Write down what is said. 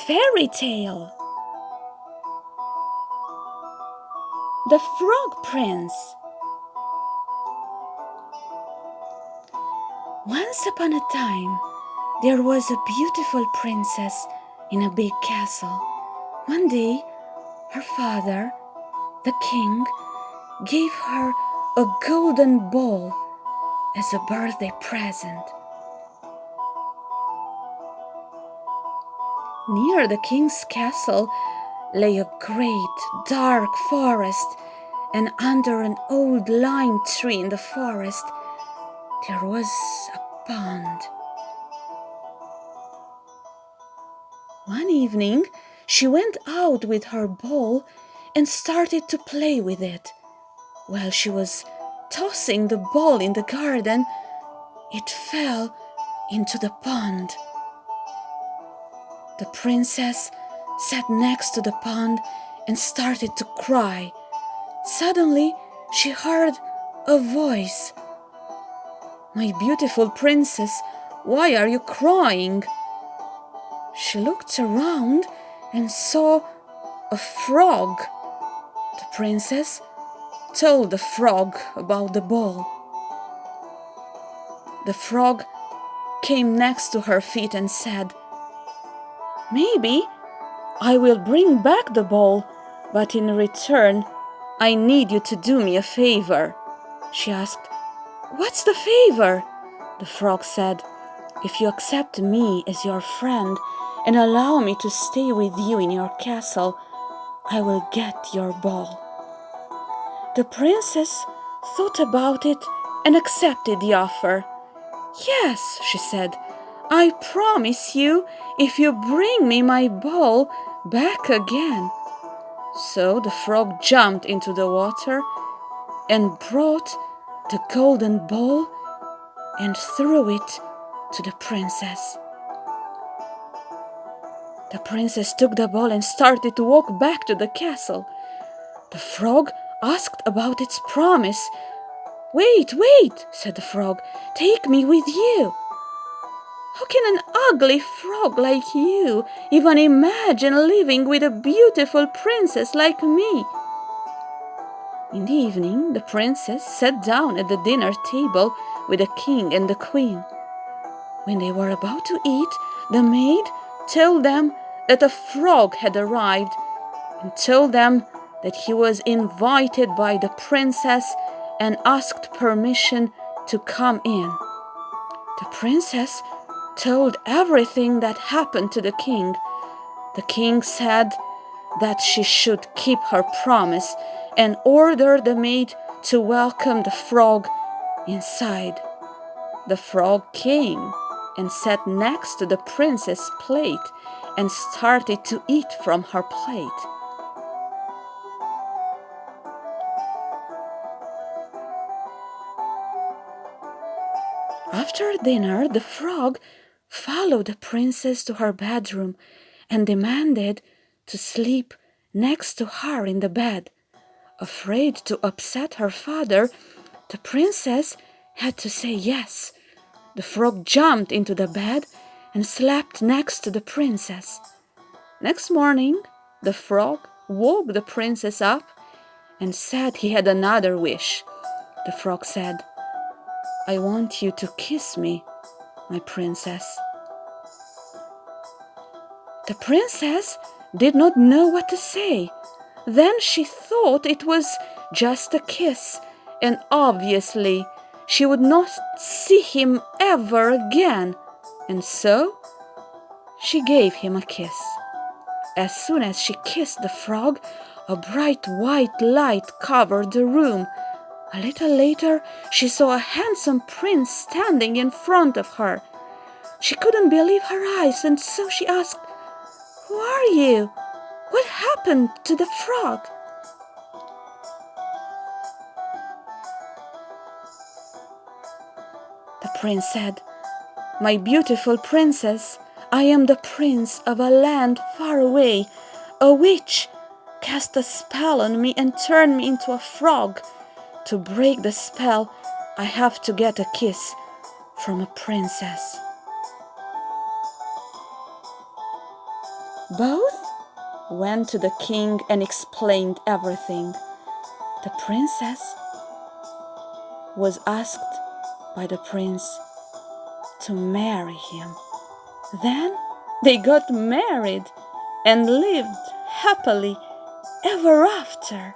Fairy Tale. The Frog Prince. Once upon a time, there was a beautiful princess in a big castle. One day, her father, the king, gave her a golden ball as a birthday present. Near the king's castle lay a great dark forest, and under an old lime tree in the forest there was a pond. One evening she went out with her ball and started to play with it. While she was tossing the ball in the garden, it fell into the pond. The princess sat next to the pond and started to cry. Suddenly, she heard a voice. "My beautiful princess, why are you crying?" She looked around and saw a frog. The princess told the frog about the ball. The frog came next to her feet and said, "Maybe I will bring back the ball, but in return, I need you to do me a favor." She asked, "What's the favor?" The frog said, "If you accept me as your friend and allow me to stay with you in your castle, I will get your ball." The princess thought about it and accepted the offer. "Yes," she said, "I promise you, if you bring me my ball back again." So the frog jumped into the water and brought the golden ball and threw it to the princess. The princess took the ball and started to walk back to the castle. The frog asked about its promise. "Wait, wait," said the frog, "take me with you." "How can an ugly frog like you even imagine living with a beautiful princess like me?" In the evening, the princess sat down at the dinner table with the king and the queen. When they were about to eat, the maid told them that a frog had arrived and told them that he was invited by the princess and asked permission to come in. The princess told everything that happened to the king. The king said that she should keep her promise and ordered the maid to welcome the frog inside. The frog came and sat next to the princess' plate and started to eat from her plate. After dinner, the frog followed the princess to her bedroom and demanded to sleep next to her in the bed. Afraid to upset her father, the princess had to say yes. The frog jumped into the bed and slept next to the princess. Next morning, the frog woke the princess up and said he had another wish. The frog said, "I want you to kiss me, my princess." The princess did not know what to say. Then she thought it was just a kiss, and obviously she would not see him ever again, and so she gave him a kiss. As soon as she kissed the frog, a bright white light covered the room. A little later, she saw a handsome prince standing in front of her. She couldn't believe her eyes, and so she asked, "Who are you? What happened to the frog?" The prince said, "My beautiful princess, I am the prince of a land far away. A witch cast a spell on me and turned me into a frog. To break the spell, I have to get a kiss from a princess." Both went to the king and explained everything. The princess was asked by the prince to marry him. Then they got married and lived happily ever after.